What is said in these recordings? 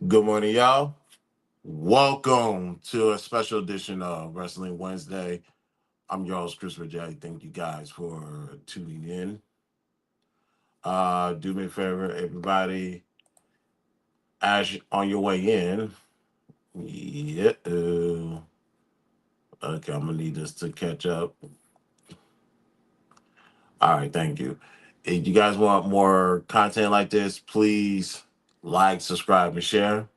Good morning, y'all. Welcome to a special edition of Wrestling Wednesday. I'm your host, Chris J. Thank you guys for tuning in. Do me a favor, everybody, on your way in. Yeah. Okay, I'm gonna need this to catch up. All right, thank you. If you guys want more content like this, please like, subscribe, and share.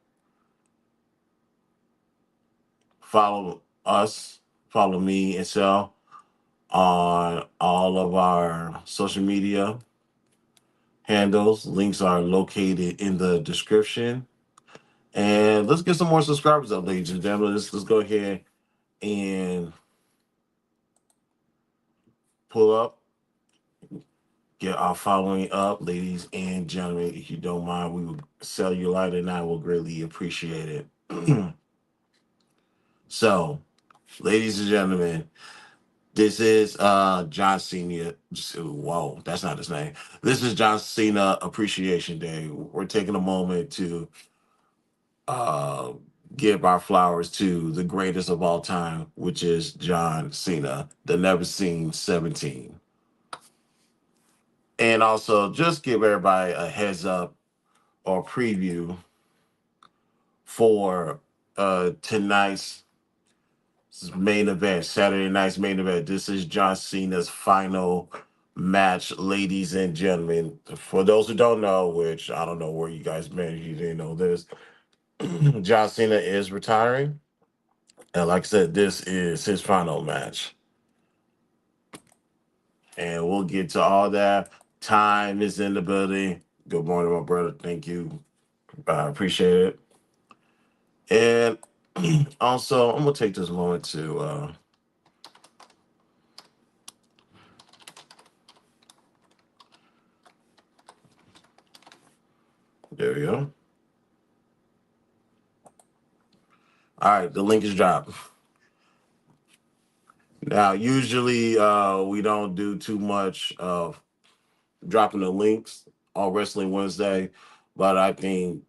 Follow us, follow me and Sal on all of our social media handles. Links are located in the description. And let's get some more subscribers up, ladies and gentlemen. Let's go ahead and pull up, get our following up, ladies and gentlemen. If you don't mind, we will sell you light and I will greatly appreciate it. So, ladies and gentlemen, this is John Cena. Whoa, that's not his name. This is John Cena Appreciation Day. We're taking a moment to uh, give our flowers to the greatest of all time, which is John Cena, the never seen 17. And also, just give everybody a heads up or preview for tonight's main event, Saturday night's main event. This is John Cena's final match, ladies and gentlemen. For those who don't know, which I don't know where you guys been, if you didn't know this, John Cena is retiring. And like I said, this is his final match. And we'll get to all that. Time is in the building. Good morning, my brother. Thank you. I appreciate it. And also, I'm going to take this moment to there we go. All right, the link is dropped. Now, usually we don't do too much of dropping the links on Wrestling Wednesday, but I think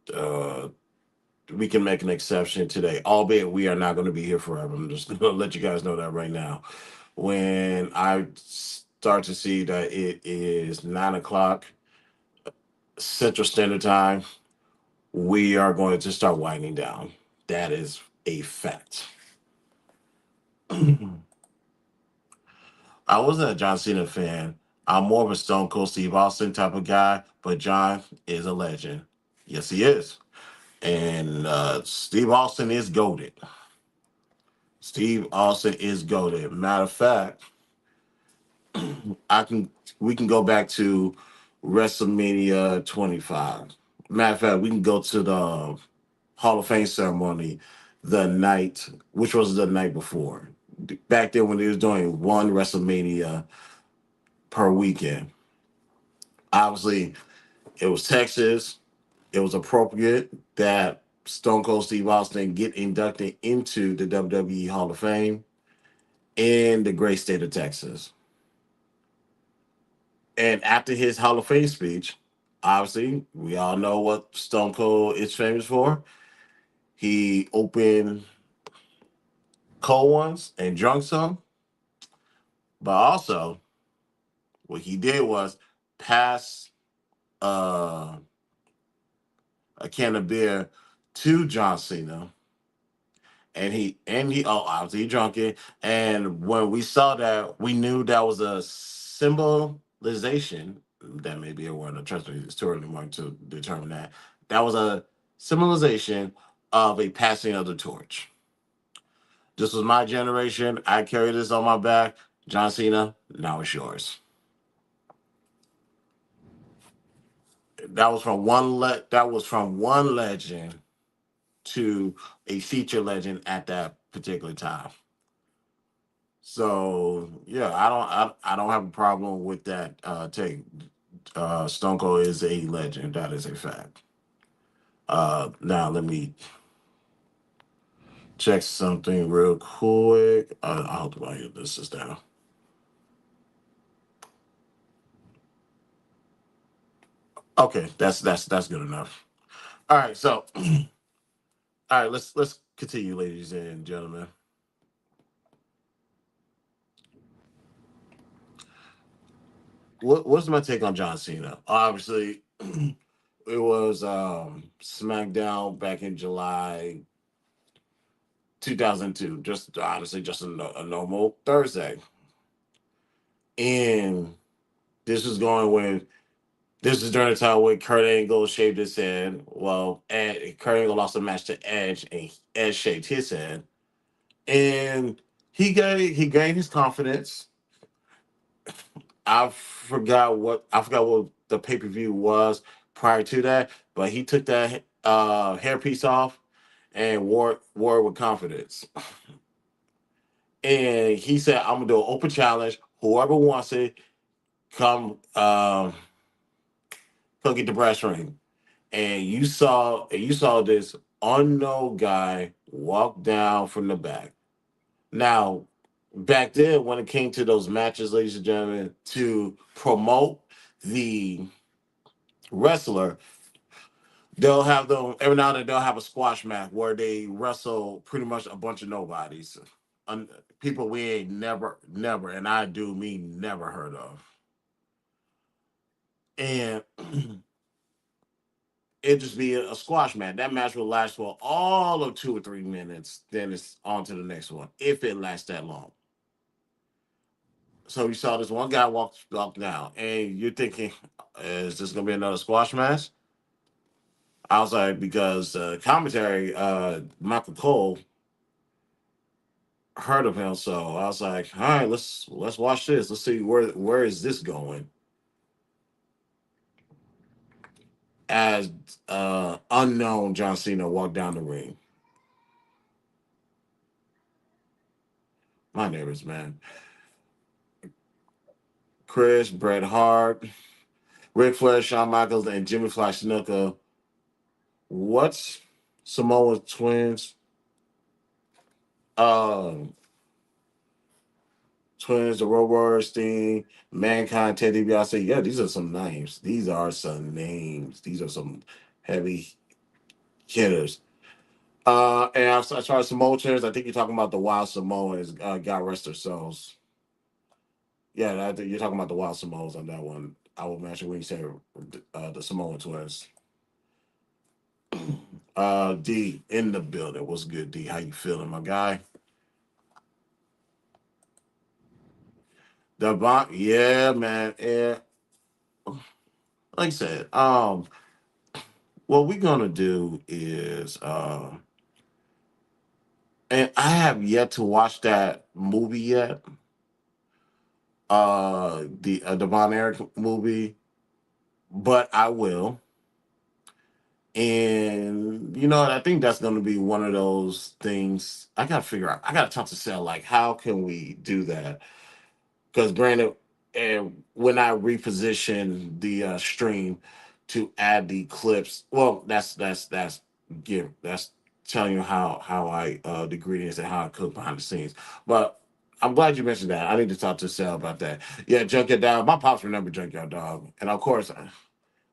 we can make an exception today, albeit we are not going to be here forever. I'm just going to let you guys know that right now. When I start to see that it is 9 o'clock Central Standard Time, we are going to start winding down. That is a fact. I wasn't a John Cena fan. I'm more of a Stone Cold Steve Austin type of guy, but John is a legend. Yes, he is. And Steve Austin is goated. Steve Austin is goated. Matter of fact, I can we can go back to WrestleMania 25. Matter of fact, we can go to the Hall of Fame ceremony the night, which was the night before. Back then when they was doing one WrestleMania per weekend. Obviously, it was Texas. It was appropriate that Stone Cold Steve Austin get inducted into the WWE Hall of Fame in the great state of Texas. And after his Hall of Fame speech, obviously, we all know what Stone Cold is famous for. He opened cold ones and drunk some, but also what he did was pass uh, a can of beer to John Cena, and he obviously he drunk it. And when we saw that, we knew that was a symbolization. That may be a word. I trust me, it's too early morning to determine that. That was a symbolization of a passing of the torch. This was my generation. I carry this on my back. John Cena, now it's yours. That was from one legend to a feature legend at that particular time. So yeah, I don't have a problem with that take. Stone Cold is a legend. That is a fact. Now let me check something real quick. I hope I get this down. Okay, that's good enough. All right, so All right, let's continue, ladies and gentlemen. What's my take on John Cena? Obviously, it was SmackDown back in July 2002. Just honestly, just a normal Thursday, and this was going when this is during the time when Kurt Angle shaved his head. Well, Kurt Angle lost a match to Edge, and Edge shaved his head, and he gained his confidence. I forgot what the pay per view was prior to that, but he took that hairpiece off and wore it with confidence. And he said, "I'm gonna do an open challenge. Whoever wants it, come come get the brass ring." And you saw this unknown guy walk down from the back. Now, back then, when it came to those matches, ladies and gentlemen, to promote the wrestler, they'll have them every now and then. They'll have a squash match where they wrestle pretty much a bunch of nobodies, Un- people we ain't never, and I do mean never heard of, and it just be a squash match. That match will last for all of 2 or 3 minutes. Then it's on to the next one if it lasts that long. So you saw this one guy walk down, and you're thinking, is this gonna be another squash match? I was like, because commentary, Michael Cole heard of him, so I was like, all right, let's watch this. Let's see where is this going. As unknown John Cena walked down the ring, my neighbors, man, Chris, Bret Hart, Ric Flair, Shawn Michaels, and Jimmy Flash Snuka. What's Samoa twins? Um, Twins, the Road Warriors thing, Mankind, Teddy DiBiase. Yeah, these are some names. These are some names. These are some heavy hitters. And as far as Samoa Twins, I think you're talking about the Wild Samoans. God rest their souls. Yeah, I think you're talking about the Wild Samoans on that one. I would imagine when you say the Samoan Twins. D in the building. What's good, D? How you feeling, my guy? The bomb, yeah, man. And like I said, what we're gonna do is, and I have yet to watch that movie yet. The Von Erich movie, but I will. And you know, I think that's going to be one of those things. I got to figure out. I got to talk to Sal. Like, how can we do that? Because granted, and when I reposition the stream to add the clips, well, that's telling you how I the ingredients and how I cook behind the scenes. But I'm glad you mentioned that. I need to talk to Sal about that. Yeah, Junkyard Dog. My pops remember Junkyard Dog, and of course,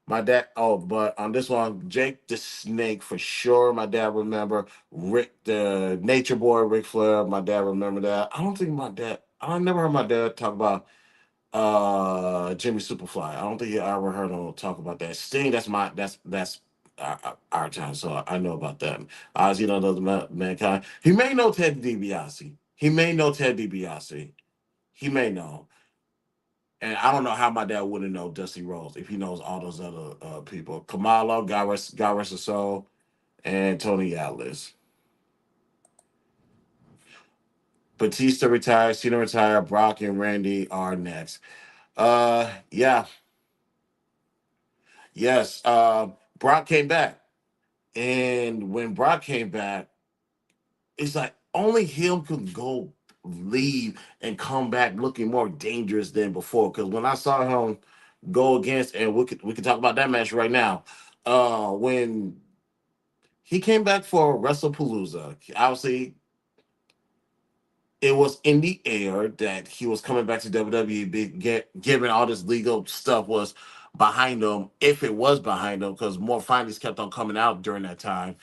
my dad. Oh, but on this one, Jake the Snake for sure. My dad remember Rick the Nature Boy, Ric Flair. My dad remember that. I don't think my dad. I never heard my dad talk about Jimmy Superfly. I don't think I ever heard him talk about that. Sting, that's our time, so I know about that. Ozzy, don't know the mankind. He may know Ted DiBiase. He may know Ted DiBiase. He may know, and I don't know how my dad wouldn't know Dusty Rhodes if he knows all those other people. Kamala, God rest his soul, and Tony Atlas. Batista retired, Cena retired, Brock and Randy are next. Yeah, yes. Brock came back. And when Brock came back, it's like only him could go leave and come back looking more dangerous than before. Because when I saw him go against, and we could talk about that match right now. When he came back for WrestlePalooza, obviously it was in the air that he was coming back to WWE, given all this legal stuff was behind him, if it was behind him, because more findings kept on coming out during that time.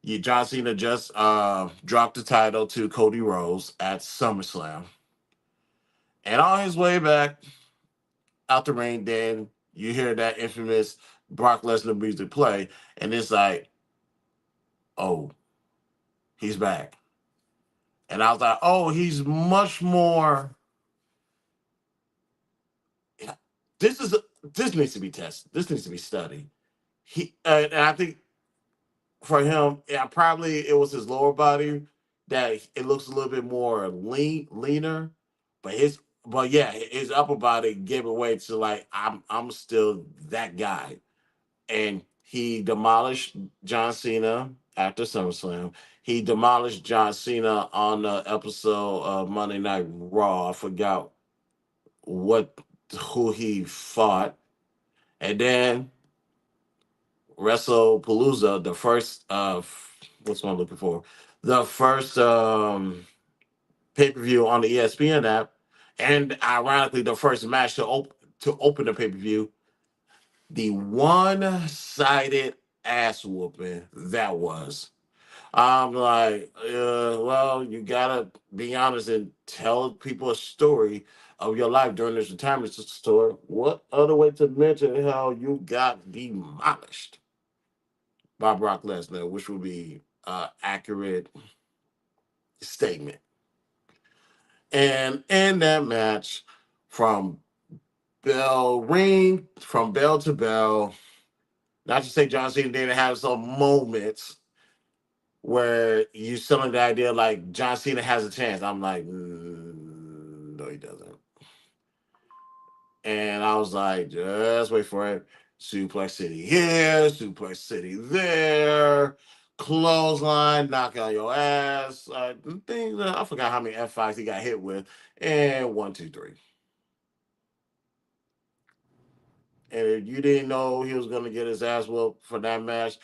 John Cena just dropped the title to Cody Rhodes at SummerSlam. And on his way back out the ring, then you hear that infamous Brock Lesnar music play, and it's like, oh, he's back. And I was like, oh, he's much more. This is this needs to be tested. This needs to be studied. And I think for him, yeah, probably it was his lower body that it looks a little bit more leaner, but his upper body gave away to like I'm still that guy, and he demolished John Cena after SummerSlam. He demolished John Cena on the episode of Monday Night Raw. I forgot what who he fought, and then WrestlePalooza, the first what's what I'm looking for, the first pay per view on the ESPN app, and ironically the first match to open the pay per view, the one sided ass whooping that was. I'm like, well, you gotta be honest and tell people a story of your life during this retirement tour. What other way to mention how you got demolished by Brock Lesnar, which would be accurate statement. And in that match, from from bell to bell, not to say John Cena didn't have some moments where you selling the idea like John Cena has a chance. I'm like, no, he doesn't. And I was like, just wait for it. Suplex City here, Suplex City there, clothesline, knock out your ass. Things, I forgot how many F5s he got hit with. And one, two, three. And if you didn't know he was going to get his ass whooped for that match,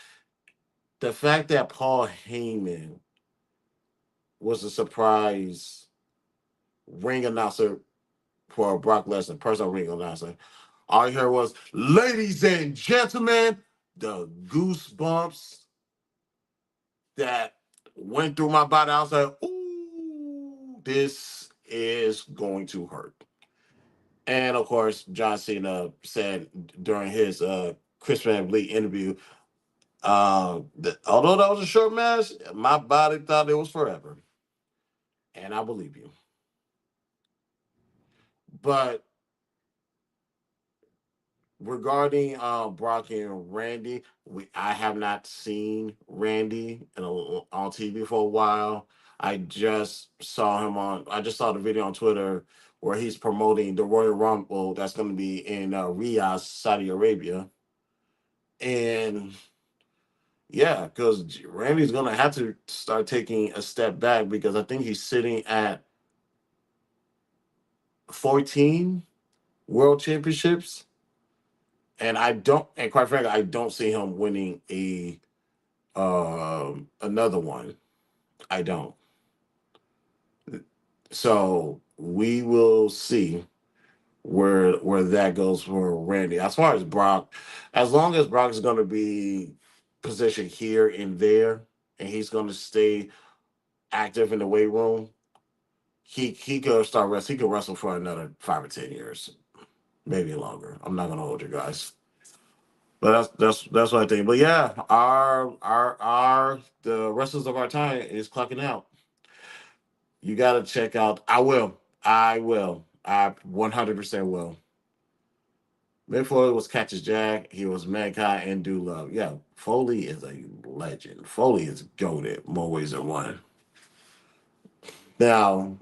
the fact that Paul Heyman was a surprise ring announcer for Brock Lesnar, personal ring announcer, all you heard was, ladies and gentlemen, the goosebumps that went through my body. I was like, ooh, this is going to hurt. And of course, John Cena said during his Chris Van Vliet interview, although that was a short match, my body thought it was forever. And I believe you. But regarding Brock and Randy, I have not seen Randy on TV for a while. I just saw the video on Twitter where he's promoting the Royal Rumble that's going to be in Riyadh, Saudi Arabia. And yeah, because Randy's going to have to start taking a step back because I think he's sitting at 14 world championships. And quite frankly, I don't see him winning a another one. I don't. So we will see where that goes for Randy. As far as Brock, as long as Brock is going to be positioned here and there, and he's going to stay active in the weight room, he could start wrestling. He could wrestle for another 5 or 10 years, maybe longer. I'm not going to hold you guys. But that's what I think. But yeah, our the wrestlers of our time is clocking out. You gotta check out. I will. I will. I 100% will. Mick Foley was Catches Jack. He was Mankind and Do Love. Yeah, Foley is a legend. Foley is goated more ways than one. Now,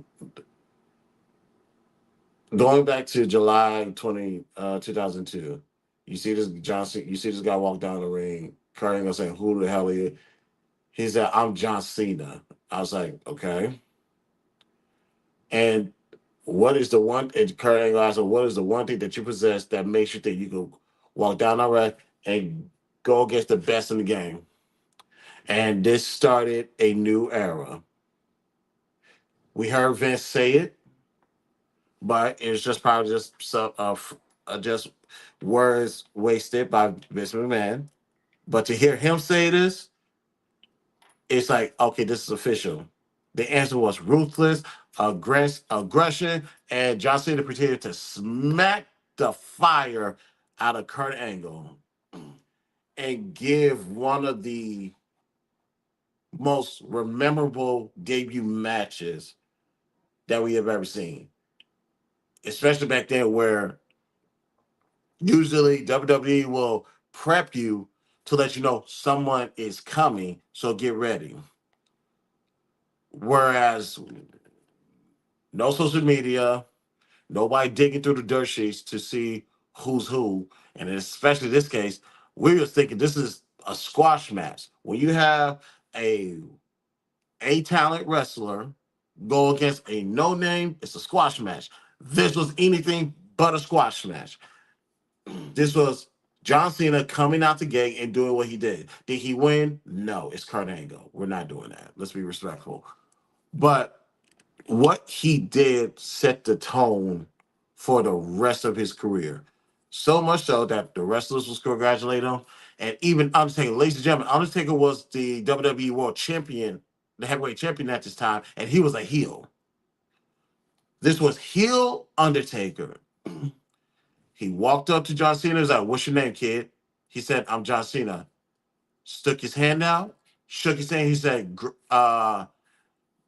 going back to July 2002, you see this Johnson. You see this guy walk down the ring. Kurt Angle saying, "Who the hell are you?" He said, "I'm John Cena." I was like, "Okay." And what is the one? And Kurt Angle asked, "What is the one thing that you possess that makes you think you can walk down the rack and go against the best in the game?" And this started a new era. We heard Vince say it, but it's just probably just just words wasted by Vince McMahon. But to hear him say this, it's like, okay, this is official. The answer was ruthless aggression, and John Cena pretended to smack the fire out of Kurt Angle and give one of the most memorable debut matches that we have ever seen, especially back then, where usually WWE will prep you to let you know someone is coming, so get ready. Whereas no social media, nobody digging through the dirt sheets to see who's who, and especially this case, we were thinking this is a squash match. When you have a talent wrestler go against a no name, it's a squash match. This was anything but a squash match. This was John Cena coming out the gate and doing what he did. Did he win? No, it's Kurt Angle. We're not doing that. Let's be respectful. But what he did set the tone for the rest of his career. So much so that the wrestlers was congratulating him. And even Undertaker, ladies and gentlemen, Undertaker was the WWE World Champion, the heavyweight champion at this time, and he was a heel. This was heel Undertaker. He walked up to John Cena and was like, "What's your name, kid?" He said, "I'm John Cena." Stuck his hand out, shook his hand. He said,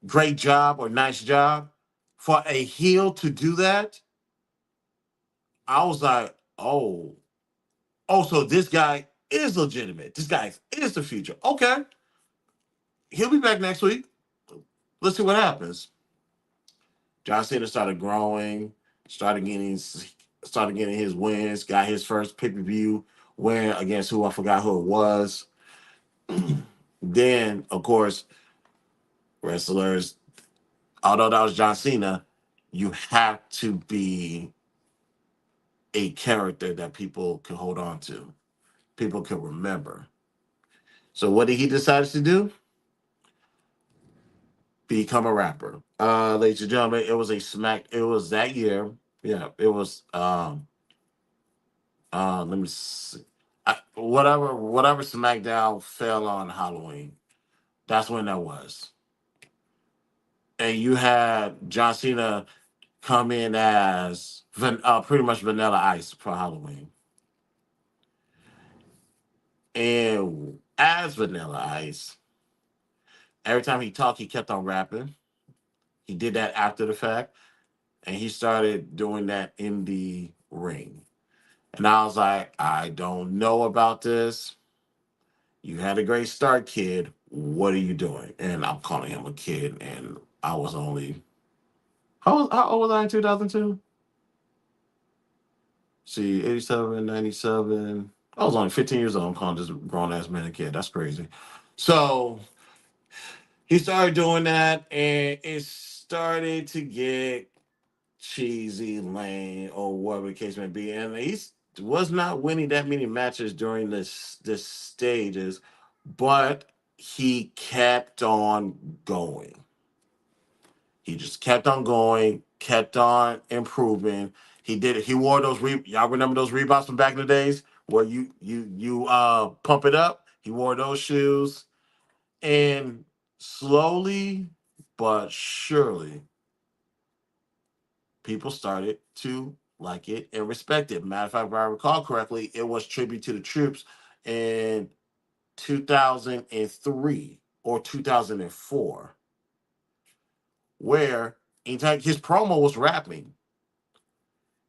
"Great job" or "nice job." For a heel to do that, I was like, oh, so this guy is legitimate. This guy is the future. Okay, he'll be back next week. Let's see what happens. John Cena started growing, started getting his wins, got his first pay-per-view win against who I forgot who it was. Then, of course, wrestlers, although that was John Cena, you have to be a character that people can hold on to, people can remember. So what did he decide to do? Become a rapper. Ladies and gentlemen, it was a smack. It was that year. Yeah, it was. Let me see. Whatever SmackDown fell on Halloween. That's when that was. And you had John Cena come in as pretty much Vanilla Ice for Halloween. And as Vanilla Ice, every time he talked, he kept on rapping. He did that after the fact, and he started doing that in the ring. And I was like, I don't know about this. You had a great start, kid. What are you doing? And I'm calling him a kid, and I was only how old was I in 2002? See, 87, 97. I was only 15 years old. I'm calling this grown ass man a kid. That's crazy. So he started doing that, and it started to get cheesy, lame, or whatever the case may be. And he was not winning that many matches during this stages, but he kept on going. He just kept on going, kept on improving. He did it. He wore those. Y'all remember those Reeboks from back in the days where you pump it up. He wore those shoes, and slowly but surely, people started to like it and respect it. Matter of fact, if I recall correctly, it was tribute to the troops in 2003 or 2004, where his promo was rapping,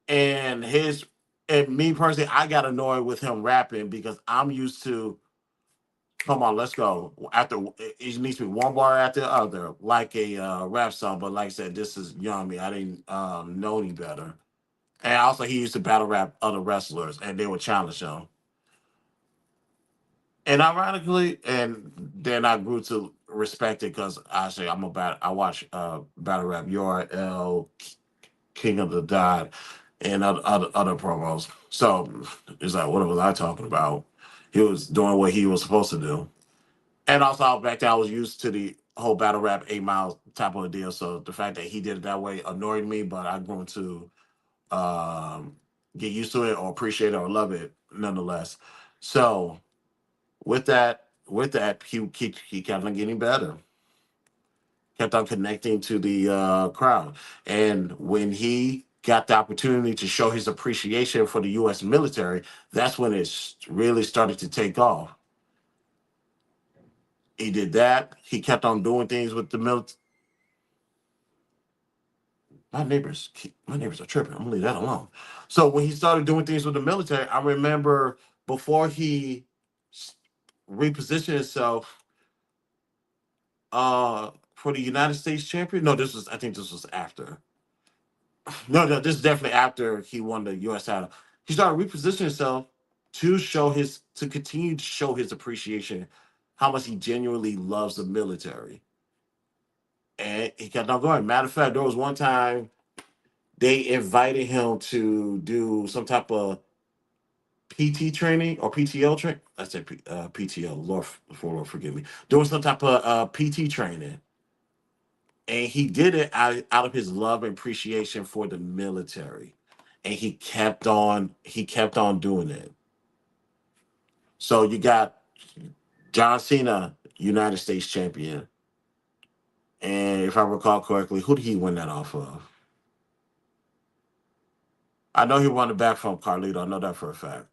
and his and me personally, I got annoyed with him rapping because I'm used to, come on, let's go. After it needs to be one bar after the other, like a rap song. But like I said, this is young me. I didn't know any better. And also, he used to battle rap other wrestlers, and they would challenge him. And ironically, and then I grew to respect it because I watch battle rap URL, King of the Dot, and other promos. So it's like, what was I talking about? He was doing what he was supposed to do. And also, back then, I was used to the whole battle rap 8 Mile type of a deal. So the fact that he did it that way annoyed me, but I grew to um, get used to it or appreciate it or love it nonetheless. So with that, with that, he kept on getting better, kept on connecting to the crowd. And when he got the opportunity to show his appreciation for the U.S. military, that's when it really started to take off. He did that. He kept on doing things with the military. My neighbors are tripping. I'm gonna leave that alone. So when he started doing things with the military, I remember before he repositioned himself for the United States champion. No, this was I think this was after. No, this is definitely after he won the U.S. title. He started repositioning himself to continue to show his appreciation, how much he genuinely loves the military, and he kept on going. Matter of fact, there was one time they invited him to do some type of PT training or PTO training. I said PTO. Lord forgive me. Doing some type of PT training, and he did it out of his love and appreciation for the military, and he kept on doing it. So you got John Cena, United States champion, and if I recall correctly, who did he win that off of? I know he won it back from Carlito. I know that for a fact.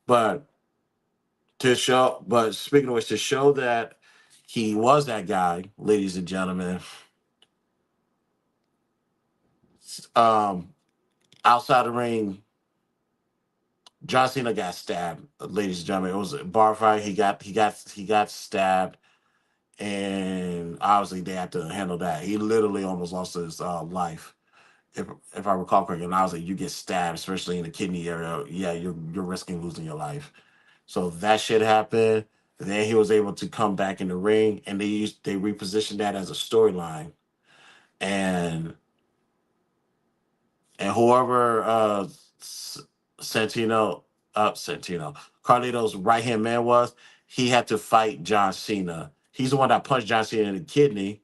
But but speaking of which, to show that he was that guy, ladies and gentlemen, um, outside the ring, John Cena got stabbed, ladies and gentlemen. It was a bar fight. He got stabbed, and obviously they had to handle that. He literally almost lost his life, if if I recall correctly. And obviously, you get stabbed, especially in the kidney area. Yeah, you're risking losing your life. So that shit happened. Then he was able to come back in the ring, and they repositioned that as a storyline, and whoever Santino, Santino, Carlito's right hand man was, he had to fight John Cena. He's the one that punched John Cena in the kidney.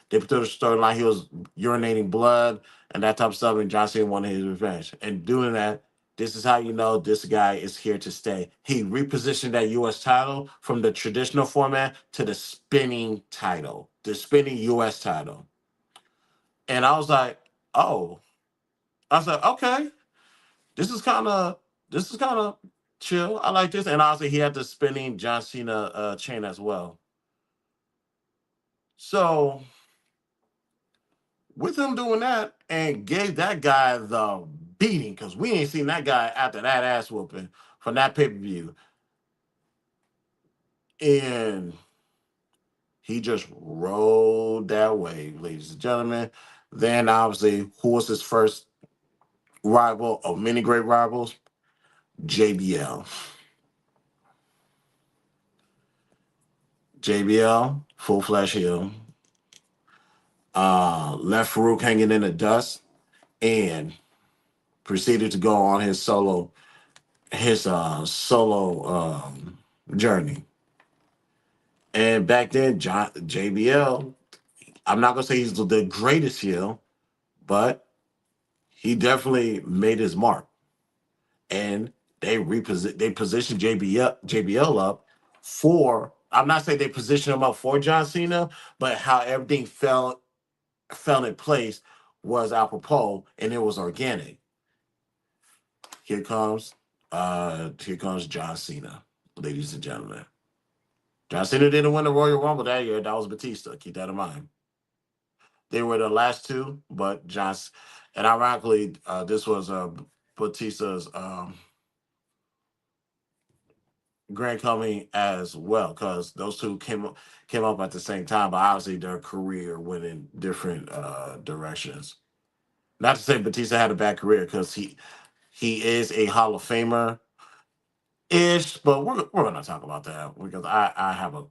They put through the storyline he was urinating blood and that type of stuff, and John Cena wanted his revenge. And doing that, this is how you know this guy is here to stay. He repositioned that U.S. title from the traditional format to the spinning title, the spinning U.S. title. And I was like, oh, I was like, okay, this is kind of this is kind of chill. I like this. And obviously, he had the spinning John Cena chain as well. So with him doing that and gave that guy the beating, because we ain't seen that guy after that ass whooping from that pay per view, and he just rolled that wave, ladies and gentlemen. Then obviously, who was his first rival of many great rivals? JBL. JBL, full flash heel, left Farouk hanging in the dust, and proceeded to go on his solo journey. And back then, JBL, I'm not gonna say he's the greatest heel, but he definitely made his mark. And they positioned JBL up for. I'm not saying they positioned him up for John Cena, but how everything fell in place was apropos and it was organic. Here comes here comes John Cena, ladies and gentlemen. John Cena didn't win the Royal Rumble that year. That was Batista. Keep that in mind. They were the last two, but and ironically, this was Batista's grand coming as well, because those two came up at the same time, but obviously their career went in different directions. Not to say Batista had a bad career, because he is a Hall of Famer ish, but we're gonna talk about that because I have a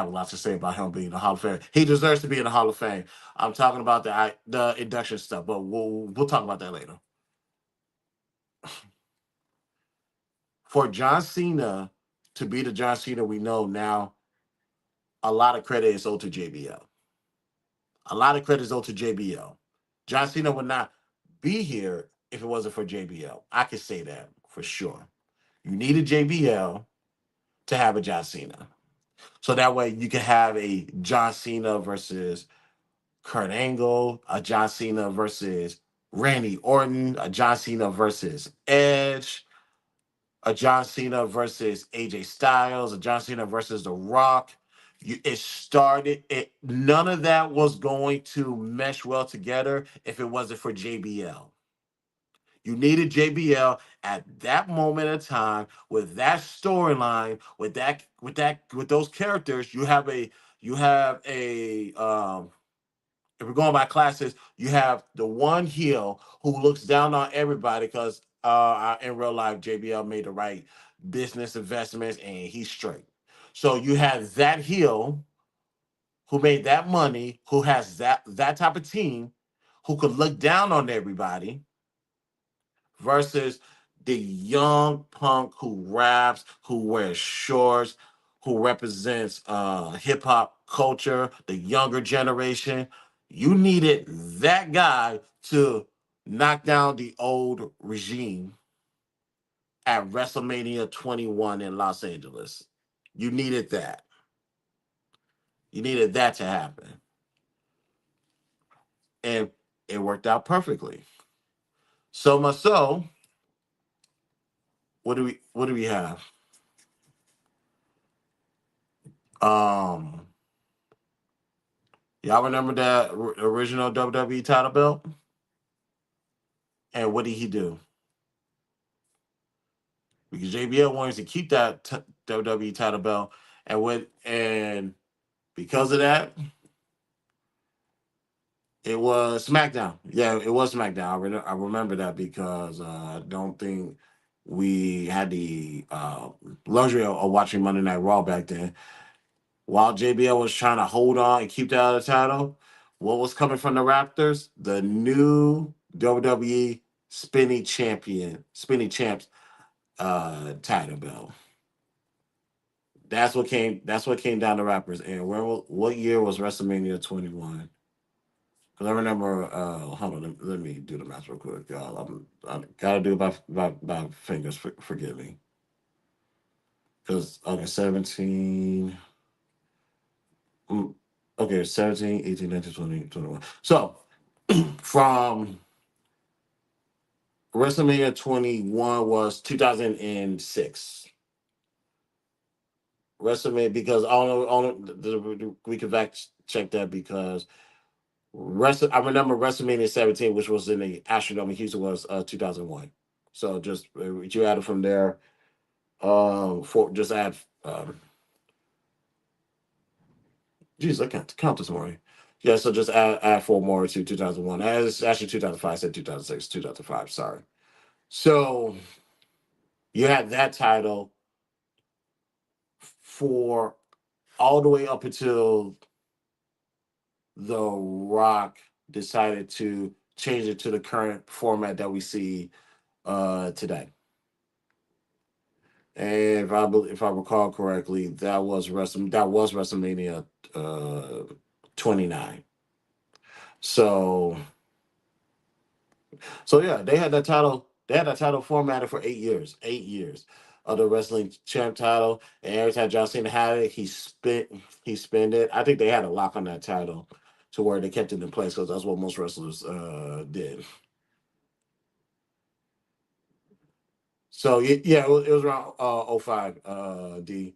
lot to say about him being in the Hall of Fame. He deserves to be in the Hall of Fame. I'm talking about the induction stuff, but we'll talk about that later. For John Cena to be the John Cena we know now, a lot of credit is owed to JBL. A lot of credit is owed to JBL. John Cena would not be here if it wasn't for JBL. I can say that for sure. You needed JBL to have a John Cena. So that way you can have a John Cena versus Kurt Angle, a John Cena versus Randy Orton, a John Cena versus Edge, a John Cena versus AJ Styles, a John Cena versus The Rock. It started. None of that was going to mesh well together if it wasn't for JBL. You needed JBL at that moment in time with that storyline, with those characters. You have a if we're going by classes, you have the one heel who looks down on everybody because in real life, JBL made the right business investments and he's straight. So you have that heel who made that money, who has that type of team, who could look down on everybody, versus the young punk who raps, who wears shorts, who represents hip hop culture, the younger generation. You needed that guy to knock down the old regime at WrestleMania 21 in Los Angeles. You needed that. You needed that to happen. And it worked out perfectly. So much so, what do we have? Um Y'all remember that original WWE title belt? And what did he do? Because JBL wanted to keep that WWE title belt, and because of that, it was SmackDown. Yeah, it was SmackDown. I remember that because I don't think we had the luxury of watching Monday Night Raw back then. While JBL was trying to hold on and keep that other title, what was coming from the Raptors? The new WWE Spinny Champs title belt. That's what came down to Raptors. And what year was WrestleMania 21? Because I remember. Hold on, let me do the math real quick, y'all. I gotta do it by fingers. Forgive me. Because okay, 17. mm, Okay, 17, 18, 19, 20, 21. So from WrestleMania 21 was 2006. WrestleMania, because we can fact check that because I remember WrestleMania 17, which was in the Astrodome in Houston, was 2001. So just you add it from there. For just add. Geez, I can't count this morning. Yeah, so just add four more to 2001. It's actually 2005. I said 2006, 2005. Sorry. So you had that title for all the way up until The Rock decided to change it to the current format that we see today. And if I recall correctly, that was WrestleMania 29. So yeah, they had that title. They had that title formatted for 8 years. 8 years of the wrestling champ title, and every time John Cena had it, he spent it. I think they had a lock on that title to where they kept it in place because that's what most wrestlers did. So yeah, it was around '05 D.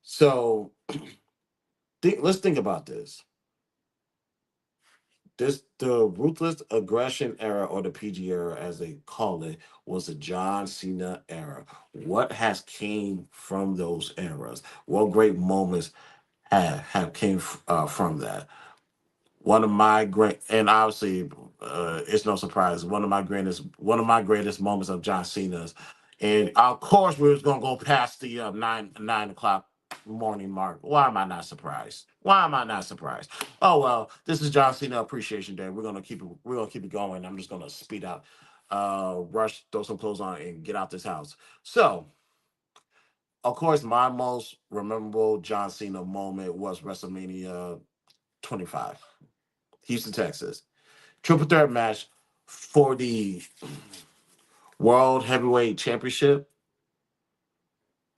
So let's think about this. The ruthless aggression era, or the PG era as they call it, was the John Cena era. What has came from those eras? What great moments have came from that? One of my great, and obviously, it's no surprise. One of my greatest moments of John Cena's, and of course, we was gonna go past the 9 o'clock morning mark. Why am I not surprised? Why am I not surprised? Oh well, this is John Cena Appreciation Day. We're gonna keep it going. I'm just gonna speed up, rush, throw some clothes on, and get out this house. So, of course, my most memorable John Cena moment was WrestleMania 25, Houston, Texas. Triple threat match for the World Heavyweight Championship.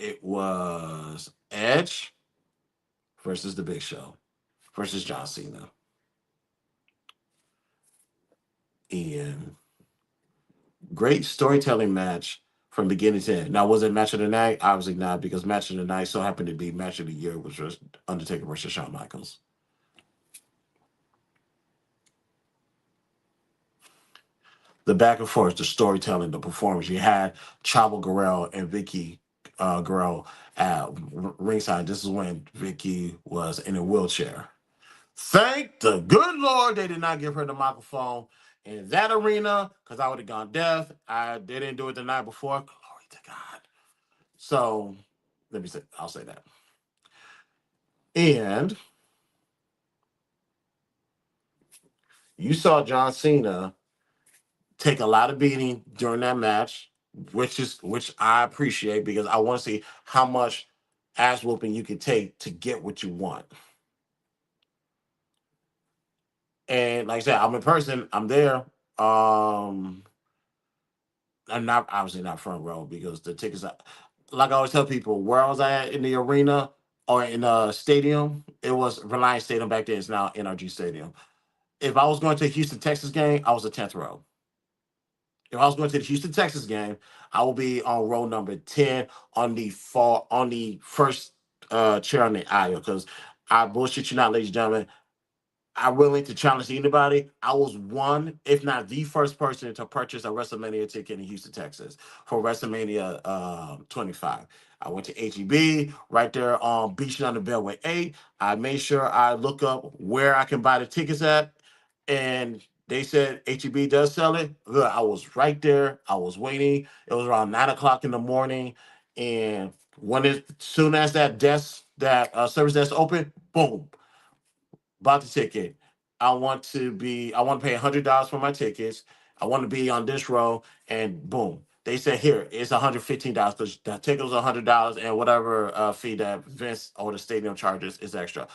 It was Edge versus The Big Show versus John Cena. And great storytelling match from beginning to end. Now, was it match of the night? Obviously not, because match of the night so happened to be match of the year, which was Undertaker versus Shawn Michaels. The back and forth, the storytelling, the performance. You had Chavo Guerrero and Vicky Guerrero at ringside. This is when Vicky was in a wheelchair. Thank the good Lord they did not give her the microphone in that arena because I would have gone deaf. They didn't do it the night before. Glory to God. So let me say, I'll say that. And you saw John Cena take a lot of beating during that match, which I appreciate because I want to see how much ass whooping you can take to get what you want. And like I said, I'm in person. I'm there. Um, I'm not obviously not front row because the tickets. Like I always tell people, where I was at in the arena or in the stadium, it was Reliance Stadium back then. It's now NRG Stadium. If I was going to a Houston, Texas game, I was a 10th row. If I was going to the Houston, Texas game, I will be on row number 10 on the first chair on the aisle because I bullshit you not, ladies and gentlemen. I'm willing to challenge anybody. I was one, if not the first person to purchase a WrestleMania ticket in Houston, Texas for WrestleMania 25. I went to HEB right there on Beach on the Beltway 8. I made sure I look up where I can buy the tickets at. And they said HEB does sell it. Look, I was right there. I was waiting. It was around 9 o'clock in the morning. And soon as that service desk opened, boom, bought the ticket. I want to pay $100 for my tickets. I want to be on this row, and boom. They said here it's $115 because the ticket was $100 and whatever fee that Vince or the stadium charges is extra.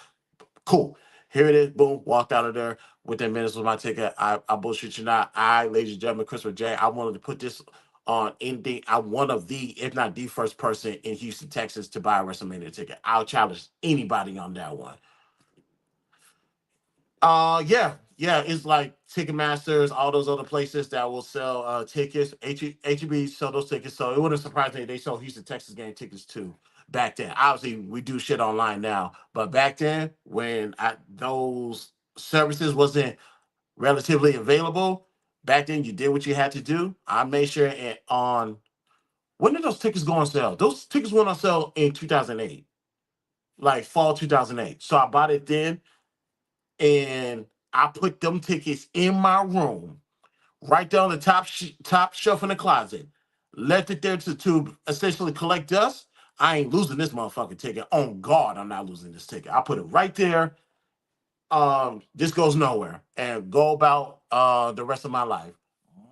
Cool. Here it is. Boom. Walked out of there within minutes with my ticket. I bullshit you not. Ladies and gentlemen, Christopher J. I wanted to put this on anything. I'm one of the, if not the first person in Houston, Texas to buy a WrestleMania ticket. I'll challenge anybody on that one. Yeah, it's like Ticketmasters, all those other places that will sell tickets. HEB sell those tickets, so it wouldn't surprise me if they sold Houston, Texas game tickets too. Back then, obviously, we do shit online now, but back then, when those services wasn't relatively available, back then you did what you had to do. I made sure on when did those tickets go on sale? Those tickets went on sale in 2008, like fall 2008. So I bought it then and I put them tickets in my room, right there on the top shelf in the closet. Left it there to essentially collect dust. I ain't losing this motherfucking ticket. On God, I'm not losing this ticket. I put it right there. This goes nowhere, and go about the rest of my life.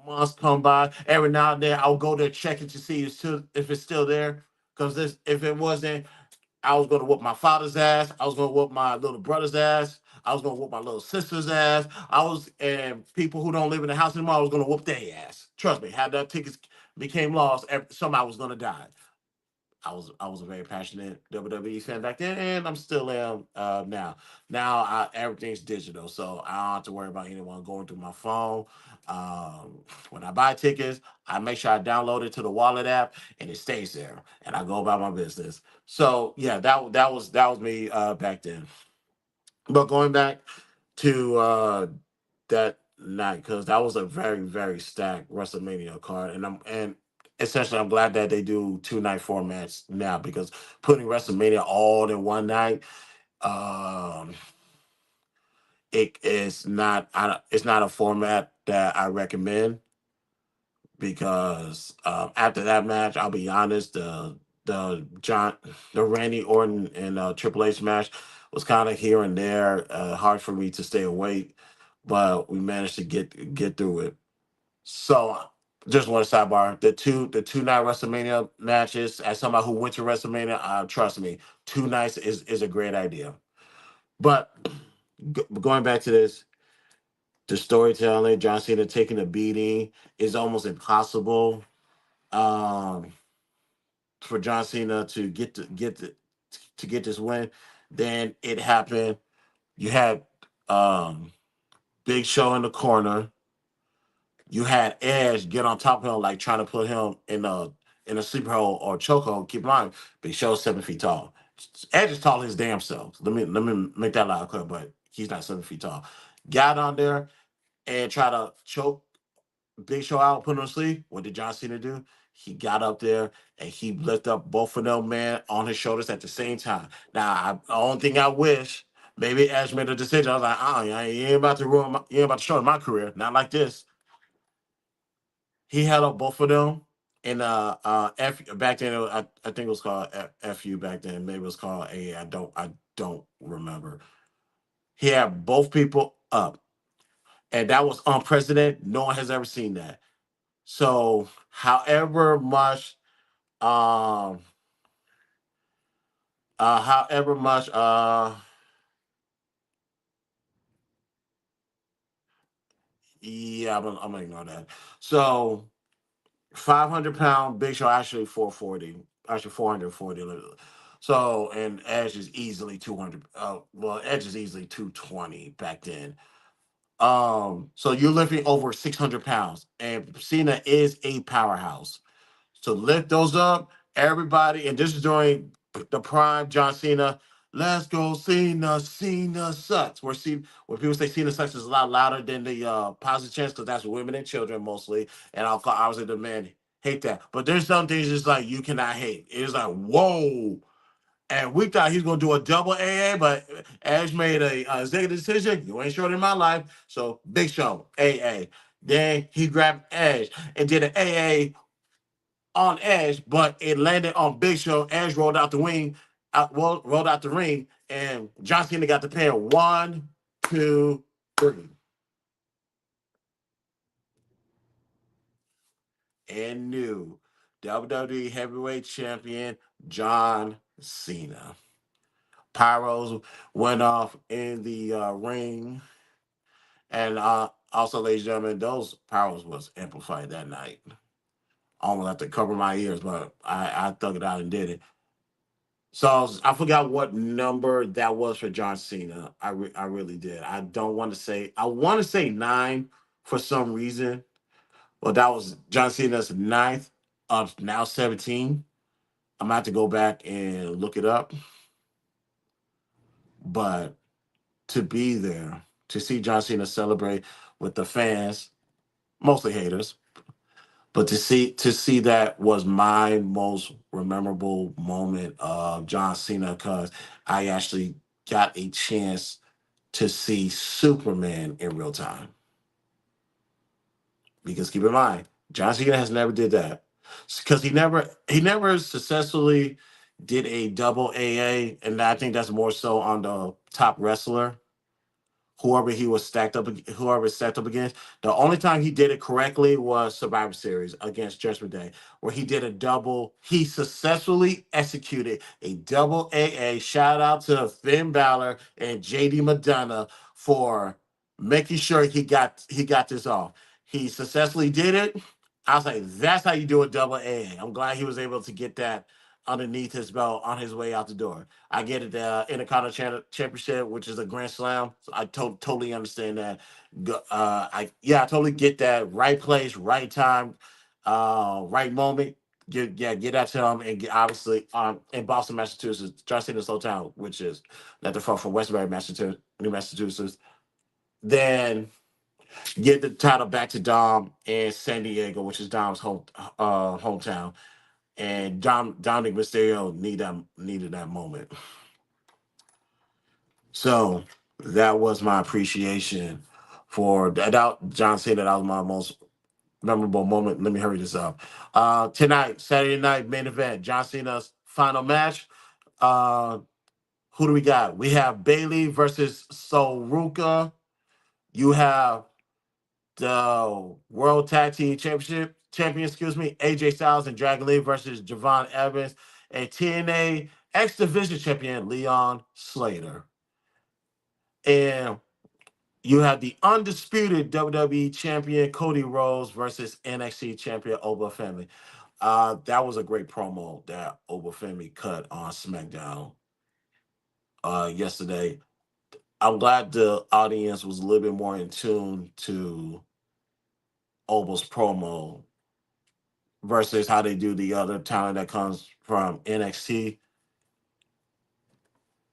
Months come by. Every now and then, I'll go there check it to see if it's still there. Because if it wasn't, I was going to whoop my father's ass. I was going to whoop my little brother's ass. I was going to whoop my little sister's ass. And people who don't live in the house anymore, I was going to whoop their ass. Trust me, had that tickets became lost, somebody was going to die. I was a very passionate WWE fan back then, and I'm still am now. Now everything's digital, so I don't have to worry about anyone going through my phone. When I buy tickets, I make sure I download it to the wallet app, and it stays there, and I go about my business. So yeah, that was me back then. But going back to that night, because that was a very very stacked WrestleMania card, and essentially I'm glad that they do 2 night formats now because putting WrestleMania all in one night, um, it's not a format that I recommend because after that match, I'll be honest, the Randy Orton and Triple H match was kind of here and there, hard for me to stay awake, but we managed to get through it. So just one sidebar: the 2 night WrestleMania matches. As somebody who went to WrestleMania, trust me, 2 nights is a great idea. But going back to this, the storytelling, John Cena taking a beating is almost impossible. Um, for John Cena to get this win. Then it happened. You had um, Big Show in the corner. You had Edge get on top of him, like trying to put him in a sleeper hole or chokehold. Keep in mind, Big Show's 7 feet tall. Edge is tall his damn self. Let me make that loud clear, but he's not 7 feet tall. Got on there and try to choke Big Show out, put him to sleep. What did John Cena do? He got up there and he lifted up both of them man on his shoulders at the same time. Now, the only thing I wish, maybe Edge made a decision. I was like, oh, you ain't about to you ain't about to show my career. Not like this. He held up both of them in F back then. I think it was called FU back then. Maybe it was called A. I don't remember. He had both people up, and that was unprecedented. No one has ever seen that. So, however much, um, however much, yeah, I'm gonna ignore that. So, 500 pound Big Show actually 440, actually 440. So, and Edge is easily 200. Well, Edge is easily 220 back then. So you're lifting over 600 pounds, and Cena is a powerhouse. So lift those up, everybody. And this is during the prime John Cena. Let's go, Cena. Cena sucks. Where people say Cena sucks is a lot louder than the positive chance because that's women and children mostly. And I'll call obviously the men hate that. But there's some things just like you cannot hate. It's like whoa. And we thought he was gonna do a double AA, but Edge made a executive decision. You ain't short in my life, so Big Show AA. Then he grabbed Edge and did an AA on Edge, but it landed on Big Show. Edge rolled out the wing, rolled out the ring, and John Cena got the pin. 1, 2, 3, and new WWE Heavyweight Champion John Cena. Pyros went off in the ring, and also, ladies and gentlemen, those pyros was amplified that night. I almost have to cover my ears, but I thug it out and did it. So I forgot what number that was for John Cena. I really did. I don't want to say. I want to say 9 for some reason. Well, that was John Cena's ninth of now 17. I'm gonna have to go back and look it up. But to be there, to see John Cena celebrate with the fans, mostly haters, but to see that was my most memorable moment of John Cena because I actually got a chance to see Superman in real time. Because keep in mind, John Cena has never did that because he never successfully did a double AA, and I think that's more so on the top wrestler whoever stacked up against. The only time he did it correctly was Survivor Series against Judgment Day, where he did a double. He successfully executed a double AA. Shout out to Finn Balor and JD McDonough for making sure he got this off. He successfully did it. I was like, that's how you do a double AA. I'm glad he was able to get that underneath his belt on his way out the door. I get it, Intercontinental Championship, which is a Grand Slam. So I totally understand that. I totally get that. Right place, right time, right moment. Get that to him, and obviously in Boston, Massachusetts, John Cena's hometown, which is not the far from Westbury, Massachusetts, New Massachusetts. Then get the title back to Dom in San Diego, which is Dom's hometown, and Dominic Mysterio needed that moment. So that was my appreciation for that. John Cena, that was my most memorable moment. Let me hurry this up. Tonight, Saturday night main event, John Cena's final match. Uh, who do we got? We have Bailey versus Soruka. You have the World Tag Team Championship champion, excuse me, AJ Styles and Dragon Lee versus Javon Evans, and TNA X Division champion Leon Slater. And you have the undisputed WWE champion Cody Rhodes versus NXT champion Oba Family. That was a great promo that Obafemi cut on SmackDown yesterday. I'm glad the audience was a little bit more in tune to Oba's promo versus how they do the other talent that comes from NXT.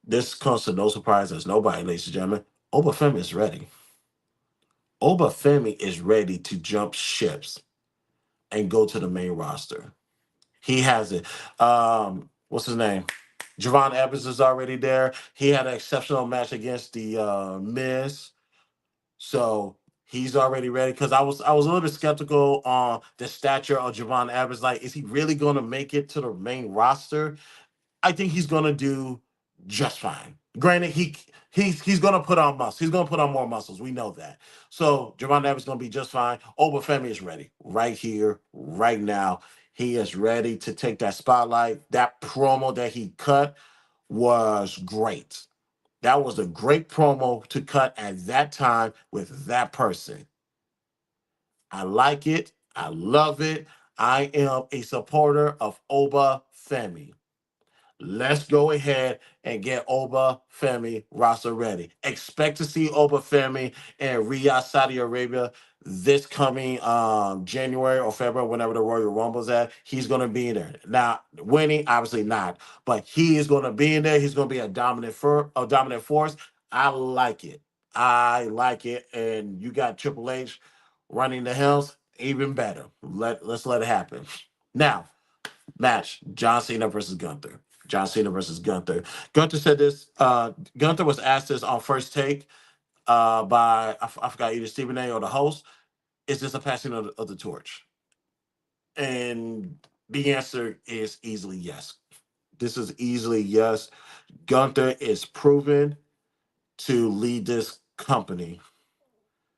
This comes to no surprise as nobody, ladies and gentlemen. Obafemi is ready. Obafemi is ready to jump ships and go to the main roster. He has it. What's his name? Javon Evans is already there. He had an exceptional match against the Miz, so he's already ready. Because I was a little bit skeptical on the stature of Javon Evans. Like, is he really going to make it to the main roster? I think he's gonna do just fine. Granted, he's gonna put on muscle. He's gonna put on more muscles. We know that. So Javon Davis gonna be just fine. Obafemi is ready right here, right now. He is ready to take that spotlight. That promo that he cut was great. That was a great promo to cut at that time with that person. I like it. I love it. I am a supporter of Obafemi. Let's go ahead and get Oba Femi roster ready. Expect to see Oba Femi in Riyadh, Saudi Arabia this coming January or February, whenever the Royal Rumble's at. He's going to be in there. Now, winning, obviously not, but he is going to be in there. He's going to be a dominant force. I like it. I like it. And you got Triple H running the hills, even better. Let's let it happen. Now, match John Cena versus Gunther. John Cena versus Gunther. Gunther said this. Gunther was asked this on First Take by I forgot either Stephen A. or the host. Is this a passing of the torch? And the answer is easily yes. This is easily yes. Gunther is proven to lead this company.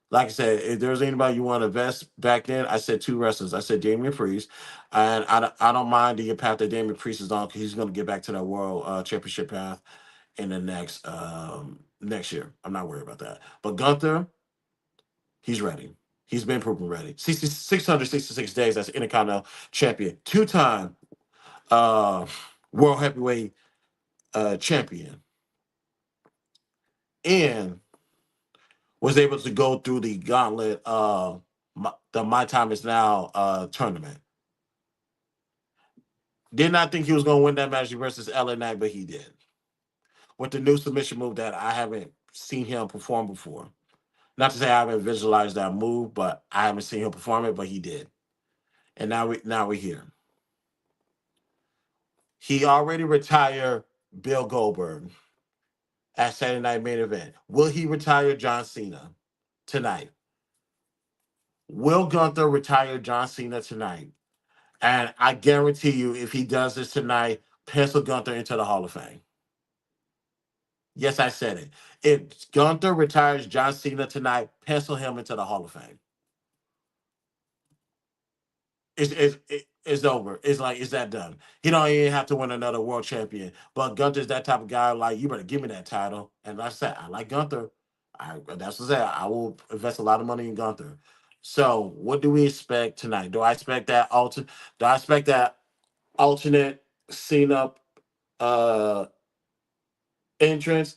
Like I said, if there's anybody you want to invest back then, I said two wrestlers. I said Damian Priest, and I don't mind the path that Damian Priest is on because he's going to get back to that world championship path in the next year. I'm not worried about that. But Gunther, he's ready. He's been proven ready. 666 days as Intercontinental Champion, two-time uh, World Heavyweight Champion, and was able to go through the gauntlet, the My Time Is Now tournament. Did not think he was going to win that match versus LA Knight, but he did. With the new submission move that I haven't seen him perform before. Not to say I haven't visualized that move, but I haven't seen him perform it, but he did. And now we're here. He already retired Bill Goldberg at Saturday Night Main Event. Will he retire John Cena tonight? Will Gunther retire John Cena tonight? And I guarantee you, if he does this tonight, pencil Gunther into the Hall of Fame. Yes, I said it. If Gunther retires John Cena tonight, pencil him into the Hall of Fame. It's over. It's like, is that done? He don't even have to win another world champion. But Gunther's that type of guy. Like, you better give me that title. And like I said, I like Gunther. That's what I said. I will invest a lot of money in Gunther. So, what do we expect tonight? Do I expect that alternate Cena uh entrance?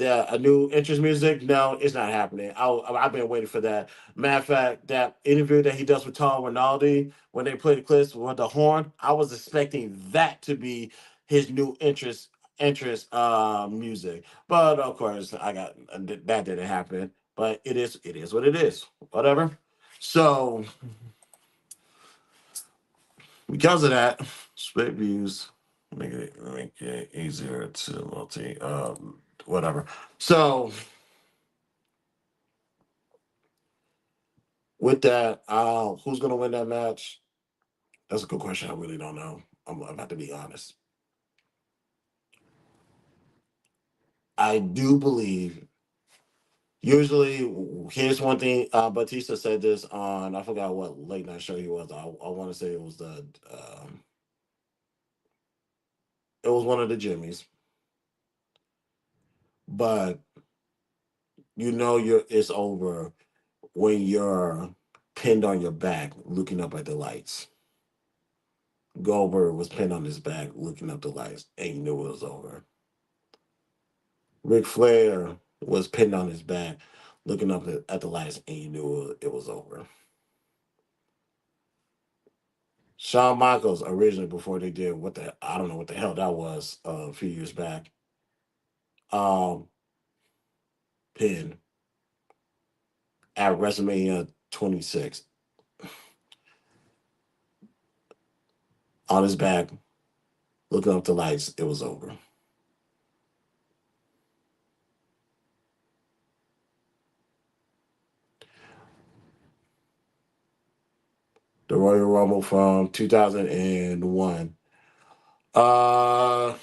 A new entrance music? No, it's not happening. I've been waiting for that. Matter of fact, that interview that he does with Tom Rinaldi when they play the clips with the horn, I was expecting that to be his new interest music. But of course, that didn't happen. But it is what it is. Whatever. So because of that, split views make it easier to whatever. So with that, who's gonna win that match? That's a good question. I really don't know. I'm about to be honest. I do believe. Usually, here's one thing. Batista said this on I forgot what late night show he was. I want to say it was one of the Jimmys, but it's over when you're pinned on your back, looking up at the lights. Goldberg was pinned on his back, looking up the lights, and you knew it was over. Ric Flair was pinned on his back, looking up at the lights, and you knew it was over. Shawn Michaels originally, before they did what the I don't know what the hell that was a few years back, um, pinned at WrestleMania 26 on his back, looking up the lights. It was over. The Royal Rumble from 2001. Uh,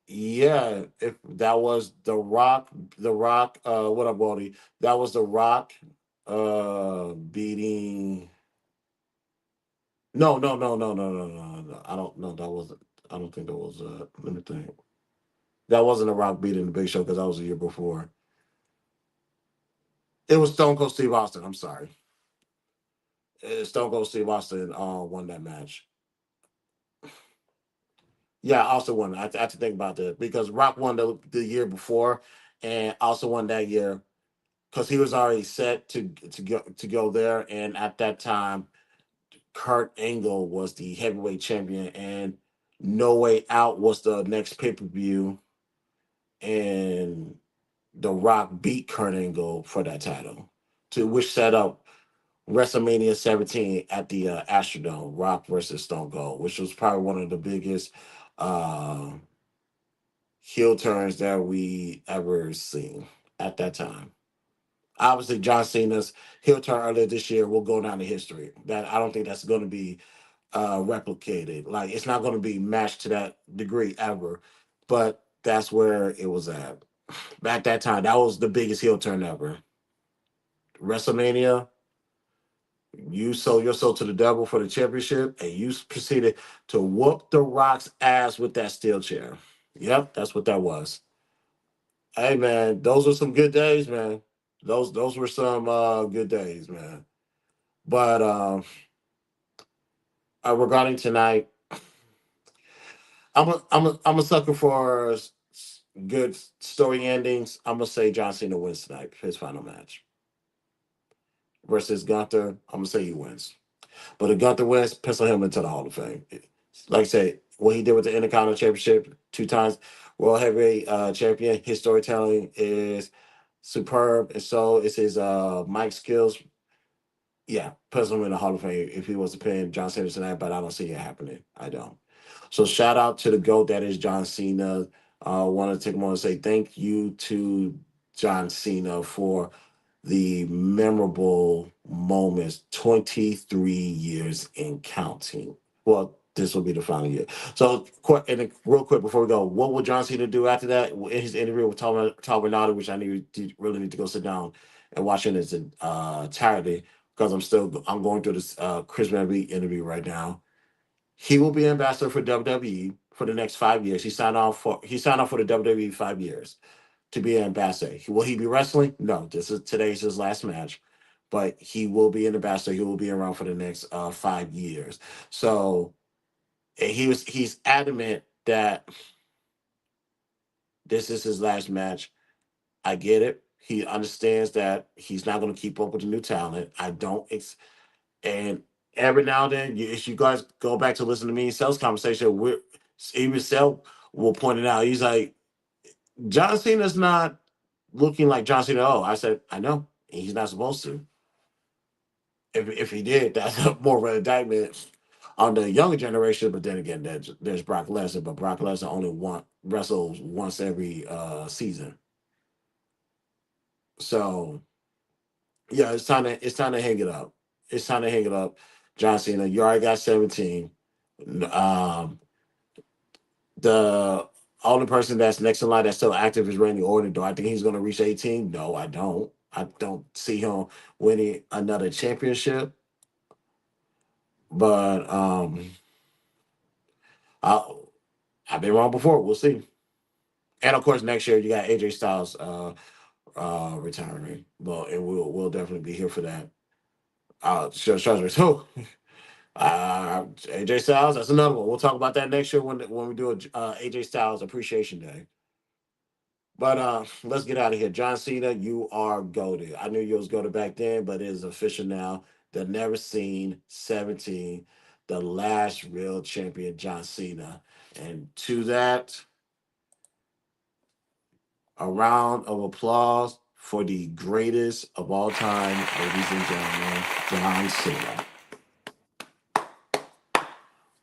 yeah, if that was The Rock, what up, Bodie? That was The Rock, beating. No, no, no, no, no, no, no, no. I don't know. That wasn't. I don't think that was. Let me think. That wasn't The Rock beating the Big Show because that was the year before. It was Stone Cold Steve Austin. I'm sorry. Stone Cold Steve Austin won that match. Yeah, Austin won. I have to think about that because Rock won the year before, and also won that year because he was already set to go there. And at that time, Kurt Angle was the heavyweight champion, and No Way Out was the next pay per view, and The Rock beat Kurt Angle for that title, to which set up WrestleMania 17 at the Astrodome, Rock versus Stone Cold, which was probably one of the biggest uh, heel turns that we ever seen at that time. Obviously, John Cena's heel turn earlier this year will go down in history. That I don't think that's going to be replicated. Like it's not going to be matched to that degree ever. But that's where it was at. At that time, that was the biggest heel turn ever. WrestleMania, you sold your soul to the devil for the championship, and you proceeded to whoop the Rock's ass with that steel chair. Yep, that's what that was. Hey man, those were some good days, man. Those were some good days, man. But regarding tonight, I'm a sucker for good story endings. I'm gonna say John Cena wins tonight, his final match versus Gunther. I'm gonna say he wins, but if Gunther wins, pencil him into the Hall of Fame. Like I said, what he did with the Intercontinental Championship, 2 times World Heavyweight Champion, his storytelling is superb, and so is his mic skills. Yeah, pencil him in the Hall of Fame if he was to pin John Cena tonight, but I don't see it happening. I don't. So shout out to the GOAT that is John Cena. Want to take a moment to say thank you to John Cena for the memorable moments, 23 years in counting. Well, this will be the final year. So, real quick before we go, what will John Cena do after that? In his interview with Tom Bernardo, which I really need to go sit down and watch in its entirety because I'm going through this Chris Van Vliet interview right now. He will be ambassador for WWE for the next 5 years. He signed off for the WWE 5 years to be an ambassador. Will he be wrestling? No. Today's his last match, but he will be an ambassador. He will be around for the next 5 years. So he's adamant that this is his last match. I get it. He understands that he's not going to keep up with the new talent. I don't. And every now and then, if you guys go back to listen to me and Cell's conversation, even Cell will point it out. He's like, John Cena's not looking like John Cena. Oh, I said, I know. He's not supposed to. If he did, that's more of an indictment on the younger generation. But then again, there's Brock Lesnar, but Brock Lesnar only wrestles once every season. So yeah, it's time to hang it up. It's time to hang it up. John Cena, you already got 17. Um, the only person that's next in line that's still active is Randy Orton. Do I think he's going to reach 18? No, I don't. I don't see him winning another championship. But I, I've been wrong before. We'll see. And of course, next year you got AJ Styles retiring. Well, and we'll definitely be here for that. Sure, too. AJ Styles, that's another one. We'll talk about that next year when we do a AJ Styles Appreciation Day. But let's get out of here. John Cena, you are goaded. I knew you was goaded back then, but it is official now. The never seen 17, the last real champion, John Cena. And to that, a round of applause for the greatest of all time, ladies and gentlemen, John Cena.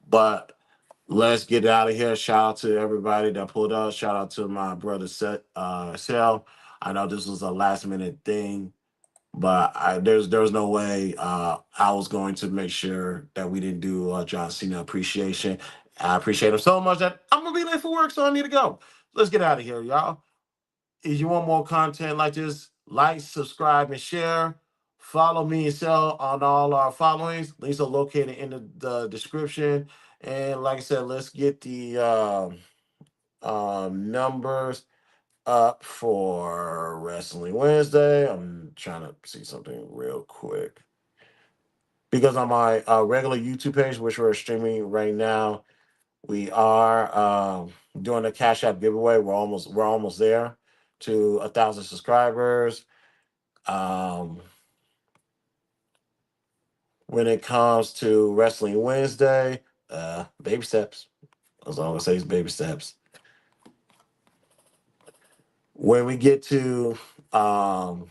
But let's get out of here. Shout out to everybody that pulled up. Shout out to my brother Sel. I know this was a last minute thing, but there was no way I was going to make sure that we didn't do John Cena appreciation. I appreciate him so much that I'm gonna be late for work, so I need to go. Let's get out of here, y'all. If you want more content like this, like, subscribe, and share. Follow me and Sell on all our followings. Links are located in the description. And like I said, let's get the numbers up for Wrestling Wednesday. I'm trying to see something real quick. Because on my regular YouTube page, which we're streaming right now, we are doing a Cash App giveaway. We're almost there to 1,000 subscribers. Um, when it comes to Wrestling Wednesday, baby steps. As long as I say it's baby steps. When we get to um,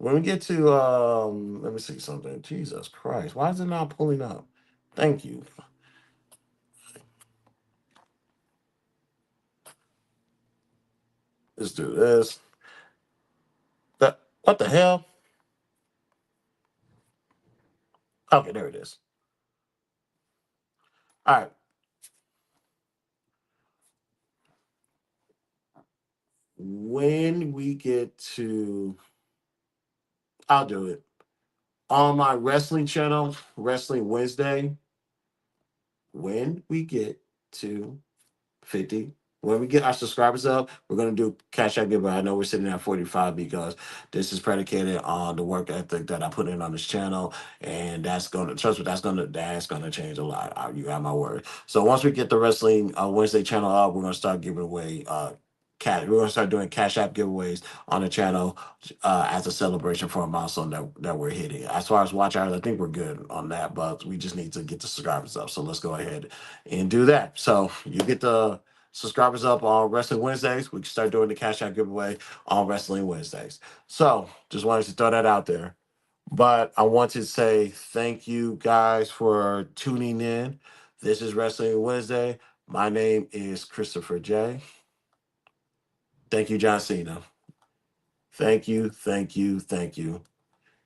let me see something. Jesus Christ, why is it not pulling up? Thank you. Let's do this. What the hell? Okay, there it is. All right. When we get to, I'll do it on my wrestling channel, Wrestling Wednesday. When we get to 50. When we get our subscribers up, we're gonna do Cash App giveaway. I know we're sitting at 45 because this is predicated on the work ethic that I put in on this channel, and that's gonna trust me. That's gonna change a lot. You got my word. So once we get the Wrestling Wednesday channel up, we're gonna start giving away cash. We're gonna start doing Cash App giveaways on the channel as a celebration for a milestone that we're hitting. As far as watch hours, I think we're good on that, but we just need to get the subscribers up. So let's go ahead and do that. So you get the subscribers up on Wrestling Wednesdays. We can start doing the Cash App giveaway on Wrestling Wednesdays. So just wanted to throw that out there. But I want to say thank you guys for tuning in. This is Wrestling Wednesday. My name is Christopher J. Thank you, John Cena. Thank you, thank you, thank you.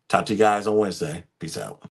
Talk to you guys on Wednesday. Peace out.